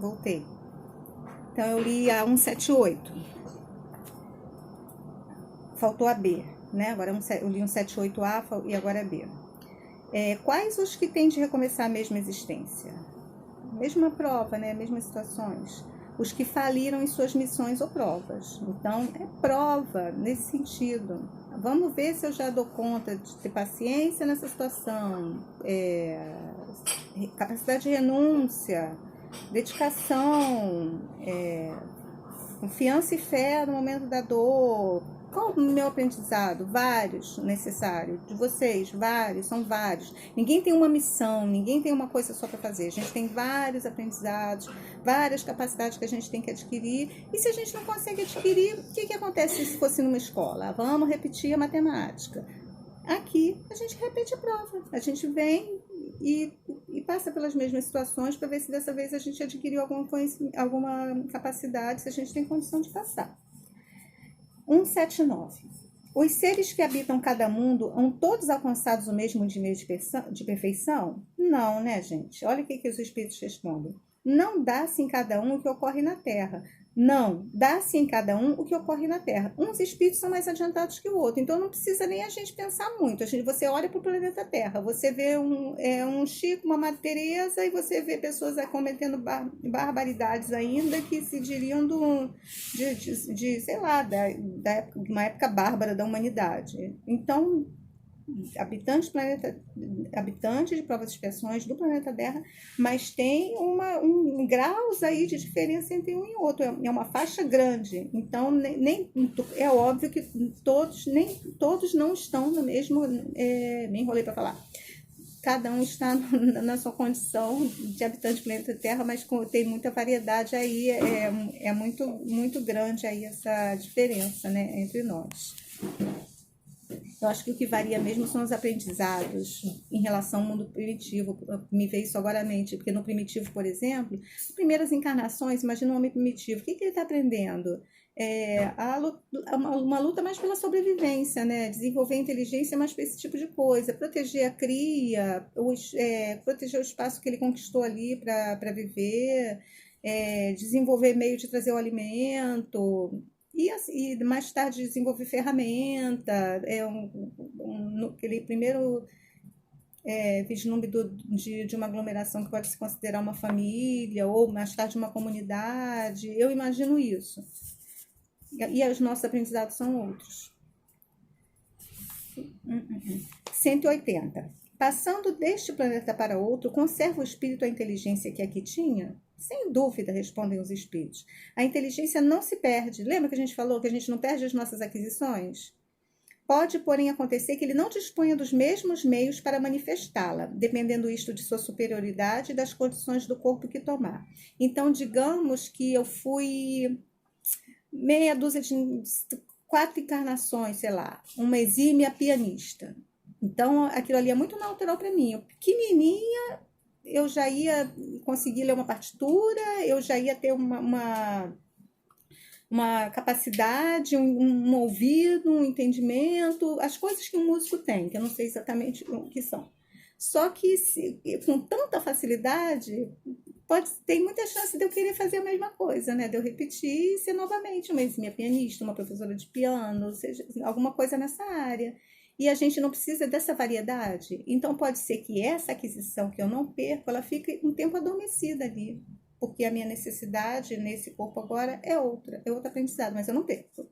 Voltei. Então, eu li a 178. Faltou a B, né? Agora eu li 178A e agora é B. Quais os que têm de recomeçar a mesma existência? Mesma prova, né? Mesmas situações. Os que faliram em suas missões ou provas. Então, é prova nesse sentido. Vamos ver se eu já dou conta de ter paciência nessa situação. Capacidade de renúncia, dedicação, confiança e fé no momento da dor. Qual o meu aprendizado? Vários necessários. De vocês, vários, são vários. Ninguém tem uma missão, ninguém tem uma coisa só para fazer. A gente tem vários aprendizados, várias capacidades que a gente tem que adquirir. E se a gente não consegue adquirir, o que acontece se fosse numa escola? Vamos repetir a matemática. Aqui, a gente repete a prova. A gente vem e passa pelas mesmas situações para ver se dessa vez a gente adquiriu alguma capacidade, se a gente tem condição de passar. 179. Os seres que habitam cada mundo hão todos alcançados o mesmo nível de perfeição? Não, né, gente? Olha o que os espíritos respondem. Não dá-se em cada um o que ocorre na Terra. Não, dá-se em cada um o que ocorre na Terra. Uns espíritos são mais adiantados que o outro, então não precisa nem a gente pensar muito. Você olha para o planeta Terra, você vê um Chico, uma Madre Teresa, e você vê pessoas cometendo barbaridades ainda que se diriam sei lá, de uma época bárbara da humanidade. Então, habitantes de provas e expiações do planeta Terra, mas tem um graus aí de diferença entre um e outro, é uma faixa grande, então é óbvio que nem todos não estão no mesmo, me enrolei para falar, cada um está na sua condição de habitante do planeta Terra, mas tem muita variedade aí, é muito, muito grande aí essa diferença, né, entre nós. Eu acho que o que varia mesmo são os aprendizados em relação ao mundo primitivo. Me veio isso agora à mente, porque no primitivo, por exemplo, primeiras encarnações, imagina um homem primitivo, o que ele está aprendendo? Uma luta mais pela sobrevivência, né? Desenvolver inteligência mais para esse tipo de coisa, proteger a cria, proteger o espaço que ele conquistou ali para viver, desenvolver meio de trazer o alimento. E mais tarde desenvolver ferramenta, aquele primeiro vislumbre de uma aglomeração que pode se considerar uma família, ou mais tarde uma comunidade. Eu imagino isso. E os nossos aprendizados são outros. 180. Passando deste planeta para outro, conserva o espírito a inteligência que aqui tinha? Sem dúvida, respondem os espíritos. A inteligência não se perde. Lembra que a gente falou que a gente não perde as nossas aquisições? Pode, porém, acontecer que ele não disponha dos mesmos meios para manifestá-la, dependendo isto de sua superioridade e das condições do corpo que tomar. Então, digamos que eu fui meia dúzia de 4 encarnações, sei lá, uma exímia pianista. Então, aquilo ali é muito natural para mim. Eu, pequenininha, eu já ia conseguir ler uma partitura, eu já ia ter uma capacidade, um ouvido, um entendimento, as coisas que um músico tem, que eu não sei exatamente o que são. Só que com tanta facilidade, tem muita chance de eu querer fazer a mesma coisa, né? De eu repetir e ser novamente uma exímia pianista, uma professora de piano, seja alguma coisa nessa área. E a gente não precisa dessa variedade. Então, pode ser que essa aquisição que eu não perco, ela fique um tempo adormecida ali. Porque a minha necessidade nesse corpo agora é outro aprendizado, mas eu não perco.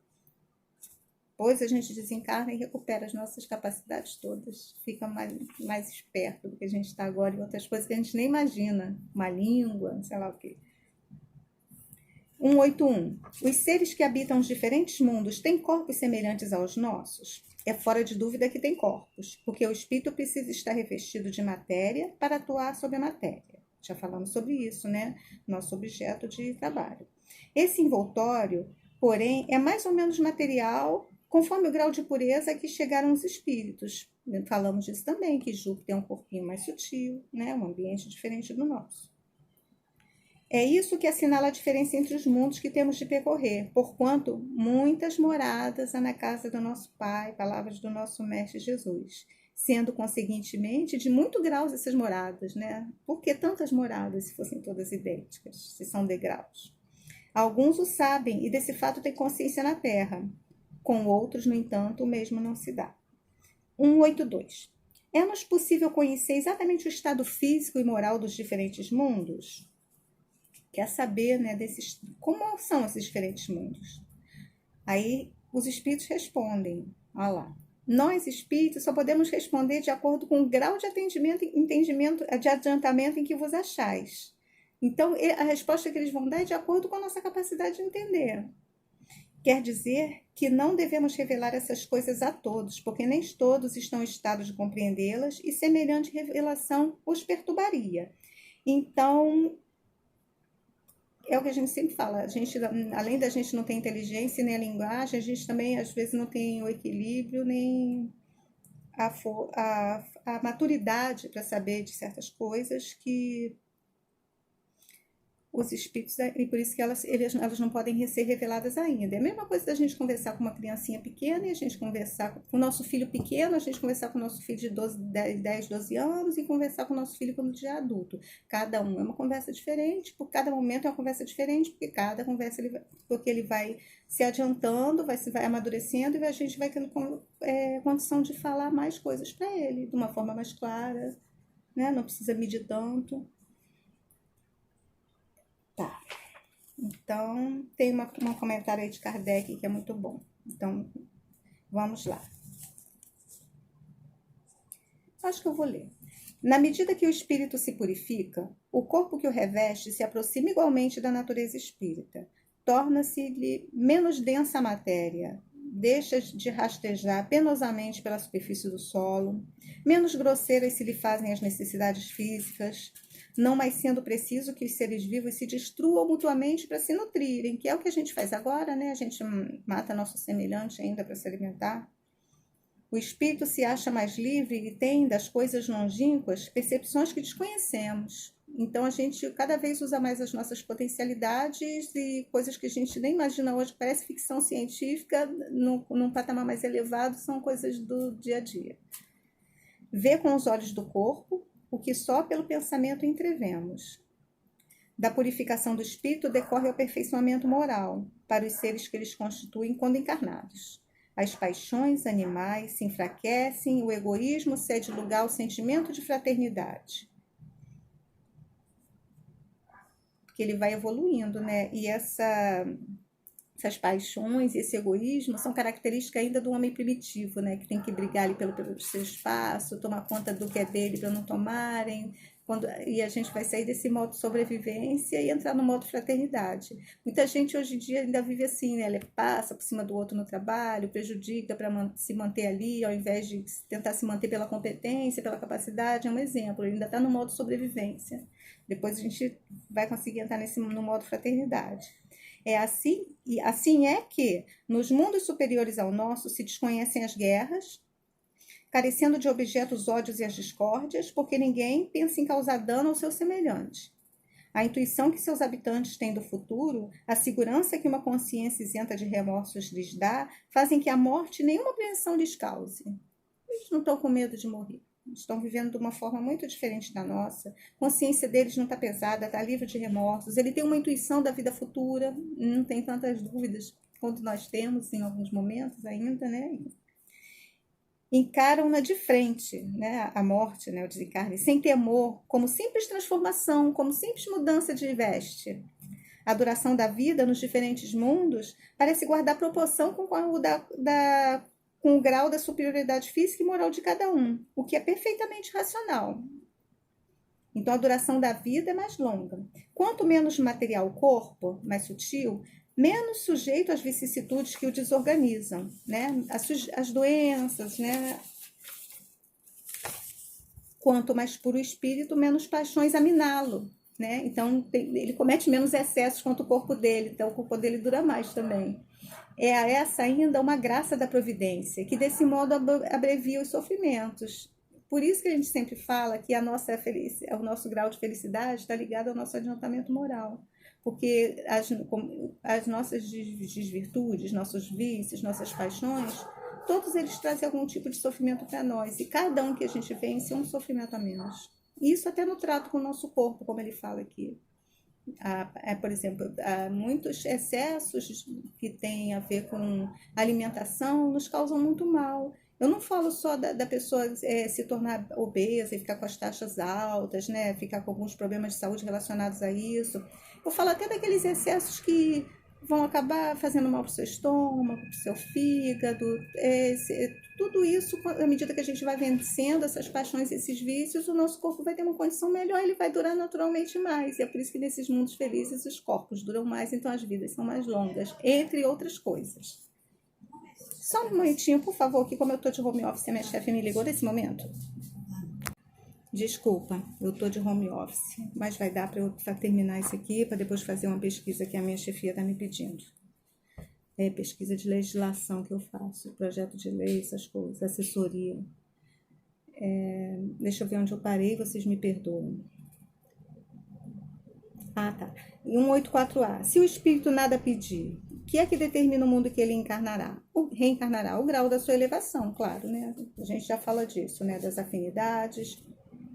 Depois a gente desencarna e recupera as nossas capacidades todas. Fica mais esperto do que a gente está agora em outras coisas que a gente nem imagina. Uma língua, sei lá o quê. 181. Os seres que habitam os diferentes mundos têm corpos semelhantes aos nossos? É fora de dúvida que tem corpos, porque o espírito precisa estar revestido de matéria para atuar sobre a matéria. Já falamos sobre isso, né? Nosso objeto de trabalho. Esse envoltório, porém, é mais ou menos material, conforme o grau de pureza a que chegaram os espíritos. Falamos disso também, que Júpiter é um corpinho mais sutil, né? Um ambiente diferente do nosso. É isso que assinala a diferença entre os mundos que temos de percorrer, porquanto muitas moradas há na casa do nosso Pai, palavras do nosso Mestre Jesus. sendo, conseguintemente, de muito graus essas moradas, né? Por que tantas moradas se fossem todas idênticas, se são degraus? Alguns o sabem e desse fato têm consciência na Terra. Com outros, no entanto, o mesmo não se dá. 182. É-nos possível conhecer exatamente o estado físico e moral dos diferentes mundos? Quer saber, né, como são esses diferentes mundos? Aí os espíritos respondem, olha lá. Nós, espíritos, só podemos responder de acordo com o grau de entendimento, de adiantamento em que vos achais. Então, a resposta que eles vão dar é de acordo com a nossa capacidade de entender. Quer dizer que não devemos revelar essas coisas a todos, porque nem todos estão em estado de compreendê-las e semelhante revelação os perturbaria. Então, é o que a gente sempre fala, além da gente não ter inteligência nem a linguagem, a gente também às vezes não tem o equilíbrio nem a maturidade para saber de certas coisas que os espíritos, e por isso que elas não podem ser reveladas ainda. É a mesma coisa da gente conversar com uma criancinha pequena e a gente conversar com o nosso filho pequeno, a gente conversar com o nosso filho de 10, 12 anos e conversar com o nosso filho quando já é adulto. Cada um é uma conversa diferente, por cada momento é uma conversa diferente, porque cada conversa ele vai se adiantando, vai amadurecendo e a gente vai tendo condição de falar mais coisas para ele, de uma forma mais clara, né? Não precisa medir tanto. Tá. Então, tem um comentário aí de Kardec que é muito bom. Então, vamos lá. Acho que eu vou ler. Na medida que o espírito se purifica, o corpo que o reveste se aproxima igualmente da natureza espírita. Torna-se-lhe menos densa a matéria, deixa de rastejar penosamente pela superfície do solo, menos grosseiras se lhe fazem as necessidades físicas, não mais sendo preciso que os seres vivos se destruam mutuamente para se nutrirem, que é o que a gente faz agora, né? A gente mata nosso semelhante ainda para se alimentar. O espírito se acha mais livre e tem das coisas longínquas percepções que desconhecemos. Então a gente cada vez usa mais as nossas potencialidades e coisas que a gente nem imagina hoje, parece ficção científica, num patamar mais elevado, são coisas do dia a dia. Vê com os olhos do corpo o que só pelo pensamento entrevemos. Da purificação do espírito decorre o aperfeiçoamento moral para os seres que eles constituem quando encarnados. As paixões animais se enfraquecem, o egoísmo cede lugar ao sentimento de fraternidade. Porque ele vai evoluindo, né? E essas paixões e esse egoísmo são características ainda do homem primitivo, né? Que tem que brigar ali pelo seu espaço, tomar conta do que é dele para não tomarem. E a gente vai sair desse modo sobrevivência e entrar no modo fraternidade. Muita gente hoje em dia ainda vive assim, né? Ele passa por cima do outro no trabalho, prejudica para se manter ali, ao invés de tentar se manter pela competência, pela capacidade. É um exemplo, ele ainda está no modo sobrevivência. Depois a gente vai conseguir entrar no modo fraternidade. É assim, e assim é que nos mundos superiores ao nosso se desconhecem as guerras, carecendo de objetos ódios e as discórdias, porque ninguém pensa em causar dano ao seu semelhante. A intuição que seus habitantes têm do futuro, a segurança que uma consciência isenta de remorsos lhes dá, fazem que a morte nenhuma apreensão lhes cause. Eles não estão com medo de morrer. Estão vivendo de uma forma muito diferente da nossa. A consciência deles não está pesada, está livre de remorsos. Ele tem uma intuição da vida futura, não tem tantas dúvidas quanto nós temos em alguns momentos ainda, né? Encaram-na de frente, né? A morte, né? O desencarne, sem temor, como simples transformação, como simples mudança de veste. A duração da vida nos diferentes mundos parece guardar proporção com o grau da superioridade física e moral de cada um, o que é perfeitamente racional. Então, a duração da vida é mais longa. Quanto menos material o corpo, mais sutil, menos sujeito às vicissitudes que o desorganizam, né? As doenças, né? Quanto mais puro o espírito, menos paixões a miná-lo, né? Então, ele comete menos excessos quanto o corpo dele, então o corpo dele dura mais também. É essa ainda uma graça da providência, que desse modo abrevia os sofrimentos. Por isso que a gente sempre fala que o nosso grau de felicidade está ligado ao nosso adiantamento moral. Porque as nossas desvirtudes, nossos vícios, nossas paixões todos eles trazem algum tipo de sofrimento para nós. E cada um que a gente vence é um sofrimento a menos. Isso até no trato com o nosso corpo, como ele fala aqui. Por exemplo, muitos excessos que têm a ver com alimentação nos causam muito mal. Eu não falo só da pessoa se tornar obesa e ficar com as taxas altas, né? Ficar com alguns problemas de saúde relacionados a isso. Eu falo até daqueles excessos que vão acabar fazendo mal para o seu estômago, para o seu fígado. Tudo isso, à medida que a gente vai vencendo essas paixões, esses vícios, o nosso corpo vai ter uma condição melhor, ele vai durar naturalmente mais. E é por isso que nesses mundos felizes os corpos duram mais, então as vidas são mais longas, entre outras coisas. Só um momentinho, por favor, que como eu estou de home office, a minha chefe me ligou nesse momento. Desculpa, eu estou de home office, mas vai dar para eu terminar isso aqui, para depois fazer uma pesquisa que a minha chefia está me pedindo. É pesquisa de legislação que eu faço, projeto de lei, essas coisas, assessoria. Deixa eu ver onde eu parei, vocês me perdoem. Tá. Em 184A. Se o espírito nada pedir, o que é que determina o mundo que ele reencarnará? O grau da sua elevação, claro, né? A gente já fala disso, né? Das afinidades,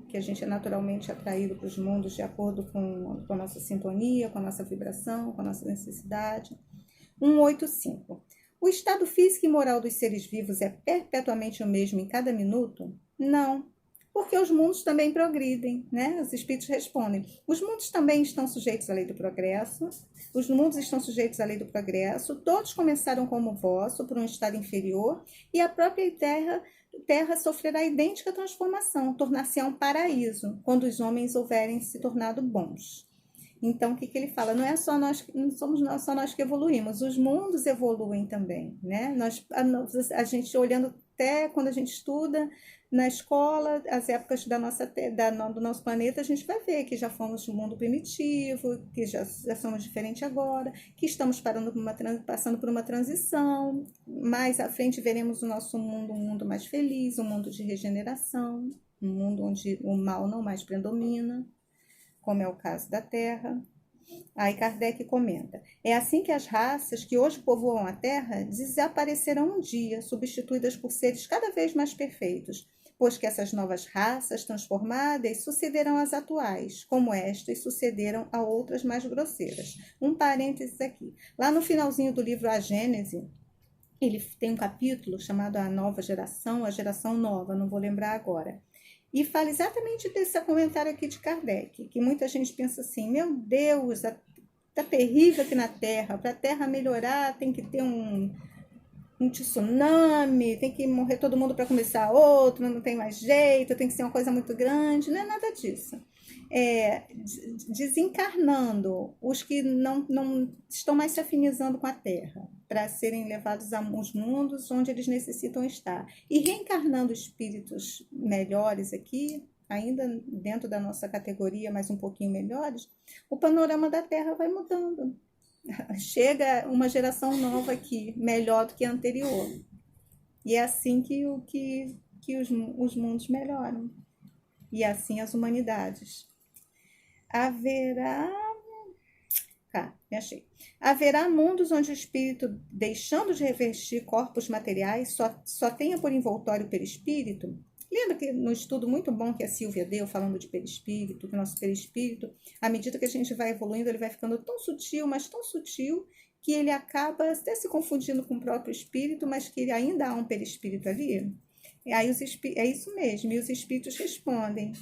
que a gente é naturalmente atraído para os mundos de acordo com a nossa sintonia, com a nossa vibração, com a nossa necessidade. 185. O estado físico e moral dos seres vivos é perpetuamente o mesmo em cada minuto? Não, porque os mundos também progridem, né? Os espíritos respondem. Os mundos também estão sujeitos à lei do progresso, os mundos estão sujeitos à lei do progresso, todos começaram como o vosso, por um estado inferior, e a própria terra sofrerá idêntica transformação, tornar-se-á um paraíso, quando os homens houverem se tornado bons. Então, o que ele fala? Não somos só nós que evoluímos, os mundos evoluem também, né? A gente olhando até quando a gente estuda na escola, as épocas do nosso planeta, a gente vai ver que já fomos um mundo primitivo, que já somos diferentes agora, que estamos passando por uma transição. Mais à frente veremos o nosso mundo um mundo mais feliz, um mundo de regeneração, um mundo onde o mal não mais predomina, como é o caso da Terra. Aí Kardec comenta: é assim que as raças que hoje povoam a Terra desaparecerão um dia, substituídas por seres cada vez mais perfeitos, pois que essas novas raças transformadas sucederão às atuais, como estas sucederam a outras mais grosseiras. Um parênteses aqui. Lá no finalzinho do livro A Gênese, ele tem um capítulo chamado A Nova Geração, a Geração Nova, não vou lembrar agora. E fala exatamente desse comentário aqui de Kardec, que muita gente pensa assim: meu Deus, está terrível aqui na Terra, para a Terra melhorar tem que ter um tsunami, tem que morrer todo mundo para começar outro, não tem mais jeito, tem que ser uma coisa muito grande. Não é nada disso. Desencarnando os que não estão mais se afinizando com a Terra, para serem levados aos mundos onde eles necessitam estar. E reencarnando espíritos melhores aqui, ainda dentro da nossa categoria, mas um pouquinho melhores, o panorama da Terra vai mudando. Chega uma geração nova aqui, melhor do que a anterior. E é assim que os mundos melhoram. E assim as humanidades. Haverá mundos onde o espírito, deixando de revestir corpos materiais, só tenha por envoltório o perispírito. Lembra que no estudo muito bom que a Silvia deu, falando de perispírito, que o nosso perispírito, à medida que a gente vai evoluindo, ele vai ficando tão sutil, mas tão sutil, que ele acaba até se confundindo com o próprio espírito, mas que ainda há um perispírito ali? E aí é isso mesmo, e os espíritos respondem: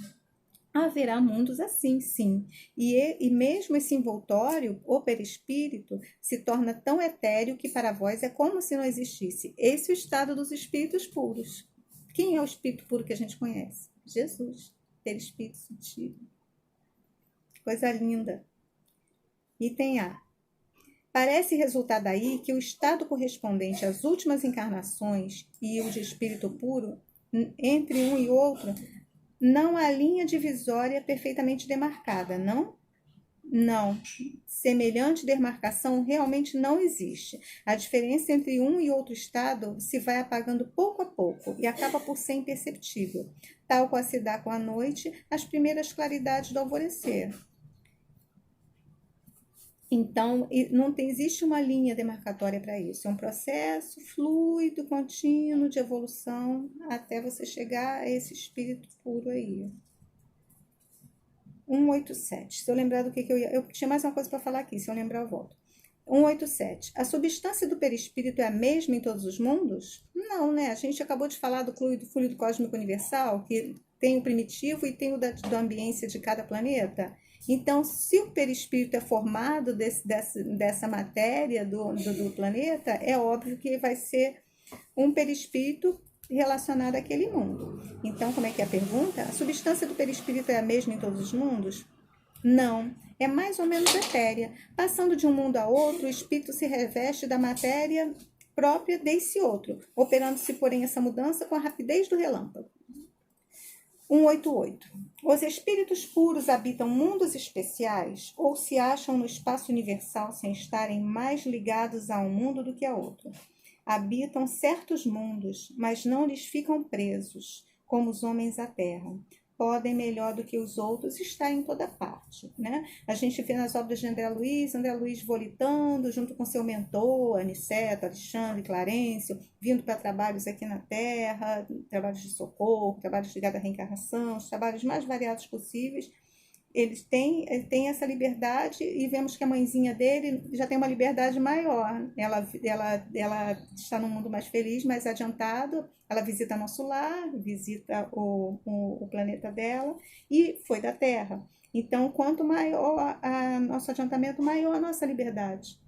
haverá mundos assim, sim. E mesmo esse envoltório, o perispírito, se torna tão etéreo que para vós é como se não existisse. Esse é o estado dos espíritos puros. Quem é o espírito puro que a gente conhece? Jesus, perispírito sutil. Coisa linda. Item A. Parece resultar daí que o estado correspondente às últimas encarnações e o de espírito puro, entre um e outro, não há linha divisória perfeitamente demarcada, não? Não. Semelhante demarcação realmente não existe. A diferença entre um e outro estado se vai apagando pouco a pouco e acaba por ser imperceptível, tal qual se dá com a noite as primeiras claridades do alvorecer. Então, existe uma linha demarcatória para isso. É um processo fluido, contínuo de evolução até você chegar a esse espírito puro aí. 187. Se eu lembrar do que eu ia... Eu tinha mais uma coisa para falar aqui, se eu lembrar eu volto. 187. A substância do perispírito é a mesma em todos os mundos? Não, né? A gente acabou de falar do fluido cósmico universal, que tem o primitivo e tem o da ambiência de cada planeta. Então, se o perispírito é formado dessa matéria do planeta, é óbvio que vai ser um perispírito relacionado àquele mundo. Então, como é que é a pergunta? A substância do perispírito é a mesma em todos os mundos? Não, é mais ou menos etérea. Passando de um mundo a outro, o espírito se reveste da matéria própria desse outro, operando-se, porém, essa mudança com a rapidez do relâmpago. 188. Os espíritos puros habitam mundos especiais ou se acham no espaço universal sem estarem mais ligados a um mundo do que a outro? Habitam certos mundos, mas não lhes ficam presos, como os homens à terra. Podem, melhor do que os outros, estar em toda parte, né? A gente vê nas obras de André Luiz volitando junto com seu mentor, Aniceto, Alexandre, Clarencio, vindo para trabalhos aqui na Terra, trabalhos de socorro, trabalhos ligados à reencarnação, os trabalhos mais variados possíveis. Ele tem essa liberdade e vemos que a mãezinha dele já tem uma liberdade maior. Ela está num mundo mais feliz, mais adiantado. Ela visita nosso lar, visita o planeta dela e foi da Terra. Então, quanto maior nosso adiantamento, maior a nossa liberdade.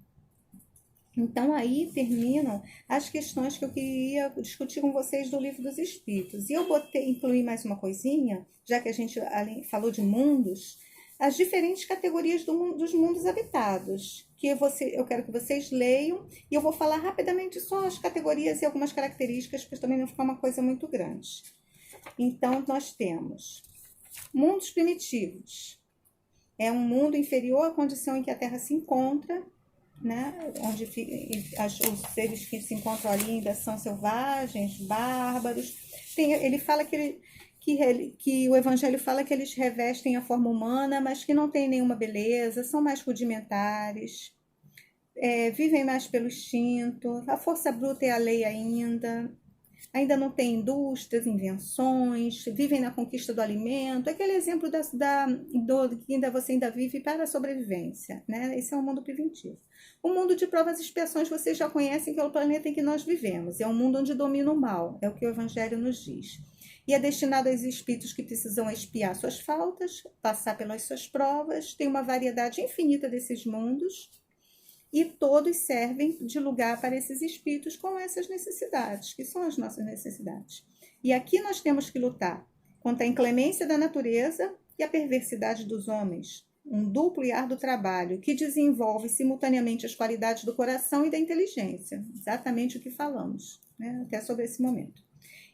Então, aí terminam as questões que eu queria discutir com vocês do Livro dos Espíritos. E eu incluí mais uma coisinha, já que a gente falou de mundos, as diferentes categorias dos mundos habitados, que eu quero que vocês leiam, e eu vou falar rapidamente só as categorias e algumas características, para também não ficar uma coisa muito grande. Então, nós temos mundos primitivos. É um mundo inferior à condição em que a Terra se encontra, né? Onde os seres que se encontram ali ainda são selvagens, bárbaros. Ele fala que o Evangelho fala que eles revestem a forma humana, mas que não têm nenhuma beleza, são mais rudimentares, vivem mais pelo instinto, a força bruta é a lei ainda não tem indústrias, invenções, vivem na conquista do alimento, aquele exemplo que você ainda vive para a sobrevivência, né? Esse é o mundo preventivo. O mundo de provas e expiações vocês já conhecem, que é o planeta em que nós vivemos, é um mundo onde domina o mal, é o que o Evangelho nos diz. E é destinado aos espíritos que precisam expiar suas faltas, passar pelas suas provas, tem uma variedade infinita desses mundos, e todos servem de lugar para esses espíritos com essas necessidades, que são as nossas necessidades. E aqui nós temos que lutar contra a inclemência da natureza e a perversidade dos homens, um duplo e árduo trabalho que desenvolve simultaneamente as qualidades do coração e da inteligência, exatamente o que falamos, né, até sobre esse momento.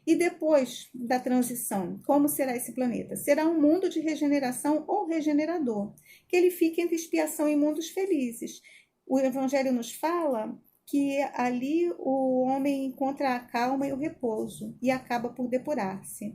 E depois da transição, como será esse planeta? Será um mundo de regeneração ou regenerador, que ele fique entre expiação e mundos felizes. O Evangelho nos fala que ali o homem encontra a calma e o repouso e acaba por depurar-se,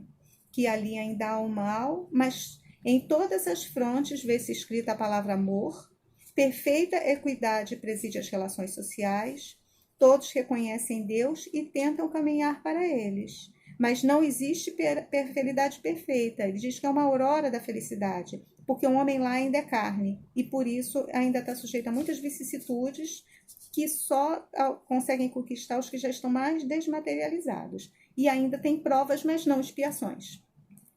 que ali ainda há o mal, mas em todas as frontes vê-se escrita a palavra amor, perfeita equidade preside as relações sociais, todos reconhecem Deus e tentam caminhar para eles, mas não existe felicidade perfeita. Ele diz que é uma aurora da felicidade, porque o homem lá ainda é carne, e por isso ainda está sujeito a muitas vicissitudes que só conseguem conquistar os que já estão mais desmaterializados. E ainda tem provas, mas não expiações.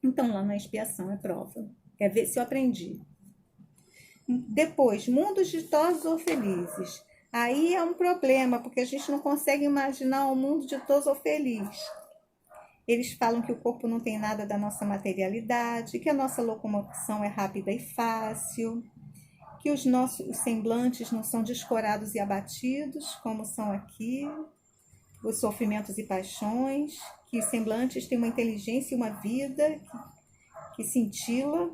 Então lá na expiação é prova. Quer ver se eu aprendi. Depois, mundos ditosos ou felizes. Aí é um problema, porque a gente não consegue imaginar um mundo ditoso ou feliz. Eles falam que o corpo não tem nada da nossa materialidade, que a nossa locomoção é rápida e fácil, que os nossos semblantes não são descorados e abatidos, como são aqui, os sofrimentos e paixões, que os semblantes têm uma inteligência e uma vida que cintila.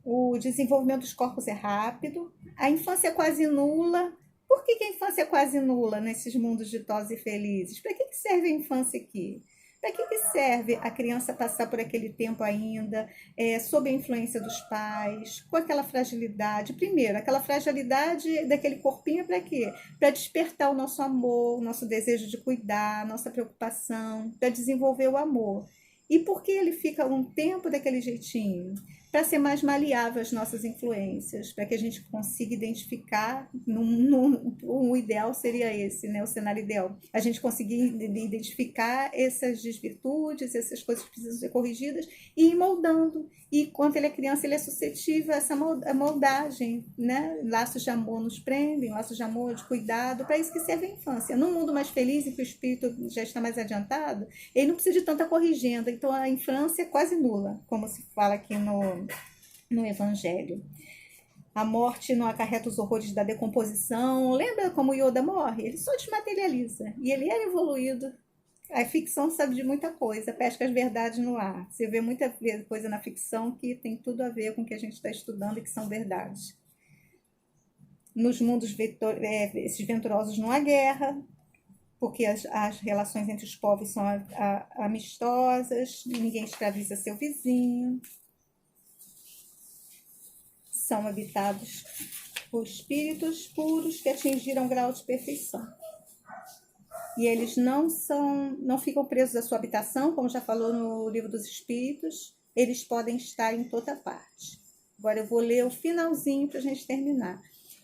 O desenvolvimento dos corpos é rápido, a infância é quase nula. Por que a infância é quase nula nesses mundos ditosos e felizes? Para que serve a infância aqui? Para que serve a criança passar por aquele tempo ainda, sob a influência dos pais, com aquela fragilidade? Primeiro, aquela fragilidade daquele corpinho para quê? Para despertar o nosso amor, o nosso desejo de cuidar, a nossa preocupação, para desenvolver o amor. E por que ele fica um tempo daquele jeitinho? Para ser mais maleável às nossas influências, para que a gente consiga identificar, o ideal seria esse, né? O cenário ideal. A gente conseguir identificar essas desvirtudes, essas coisas que precisam ser corrigidas e ir moldando. E quando ele é criança, ele é suscetível a essa moldagem, né? Laços de amor nos prendem, laços de amor, de cuidado, para isso que serve a infância. Num mundo mais feliz, em que o espírito já está mais adiantado, ele não precisa de tanta corrigenda, então a infância é quase nula, como se fala aqui no Evangelho. A morte não acarreta os horrores da decomposição. Lembra como Yoda morre? Ele só desmaterializa. E ele era evoluído. A ficção sabe de muita coisa, pesca as verdades no ar. Você vê muita coisa na ficção que tem tudo a ver com o que a gente está estudando e que são verdades. Nos mundos esses venturosos não há guerra, porque as relações entre os povos são amistosas, ninguém escraviza seu vizinho. São habitados por espíritos puros que atingiram grau de perfeição. E eles não ficam presos à sua habitação, como já falou no Livro dos Espíritos, eles podem estar em toda parte. Agora eu vou ler o finalzinho para a gente terminar.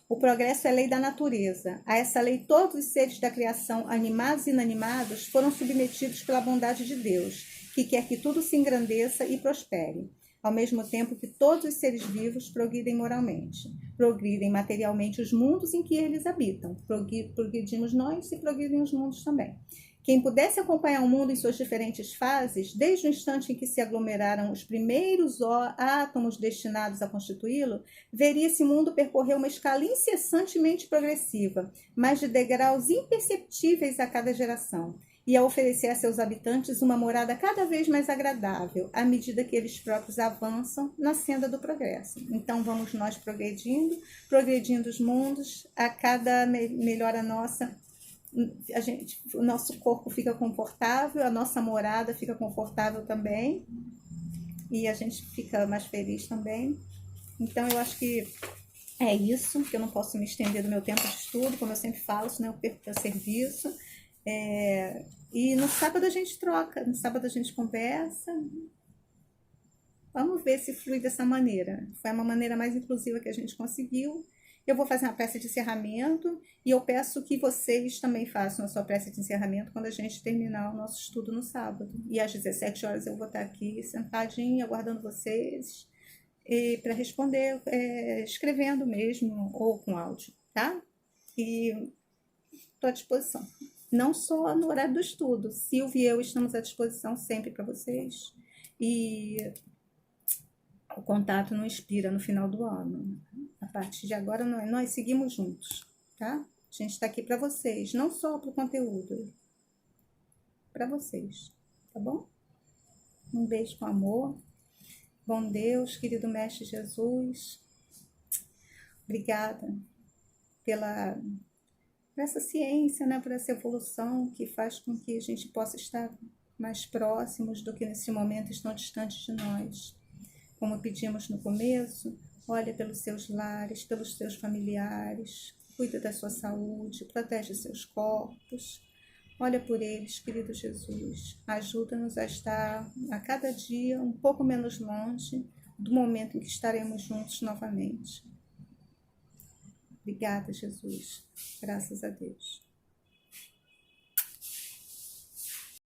O progresso é lei da natureza. A essa lei todos os seres da criação, animados e inanimados, foram submetidos pela bondade de Deus, que quer que tudo se engrandeça e prospere, ao mesmo tempo que todos os seres vivos progridem moralmente, progridem materialmente os mundos em que eles habitam, progridimos nós e progridem os mundos também. Quem pudesse acompanhar o mundo em suas diferentes fases, desde o instante em que se aglomeraram os primeiros átomos destinados a constituí-lo, veria esse mundo percorrer uma escala incessantemente progressiva, mas de degraus imperceptíveis a cada geração, e a oferecer a seus habitantes uma morada cada vez mais agradável, à medida que eles próprios avançam na senda do progresso. Então vamos nós progredindo os mundos, a cada melhora nossa, o nosso corpo fica confortável, a nossa morada fica confortável também, e a gente fica mais feliz também. Então eu acho que é isso, que eu não posso me estender do meu tempo de estudo, como eu sempre falo, senão eu perco para serviço. E no sábado a gente troca, no sábado a gente conversa. Vamos ver se flui dessa maneira. Foi uma maneira mais inclusiva que a gente conseguiu. Eu vou fazer uma prece de encerramento e eu peço que vocês também façam a sua prece de encerramento quando a gente terminar o nosso estudo no sábado. E às 17 horas eu vou estar aqui sentadinha, aguardando vocês para responder, escrevendo mesmo ou com áudio, tá? E estou à disposição. Não só no horário do estudo. Silvia e eu estamos à disposição sempre para vocês. E o contato não expira no final do ano. A partir de agora, nós seguimos juntos, tá? A gente está aqui para vocês, não só para o conteúdo. Para vocês, tá bom? Um beijo com amor. Bom Deus, querido Mestre Jesus. Obrigada por essa ciência, né, por essa evolução que faz com que a gente possa estar mais próximos do que nesse momento estão distantes de nós. Como pedimos no começo, olha pelos seus lares, pelos seus familiares, cuida da sua saúde, protege seus corpos. Olha por eles, querido Jesus. Ajuda-nos a estar a cada dia um pouco menos longe do momento em que estaremos juntos novamente. Obrigada, Jesus. Graças a Deus.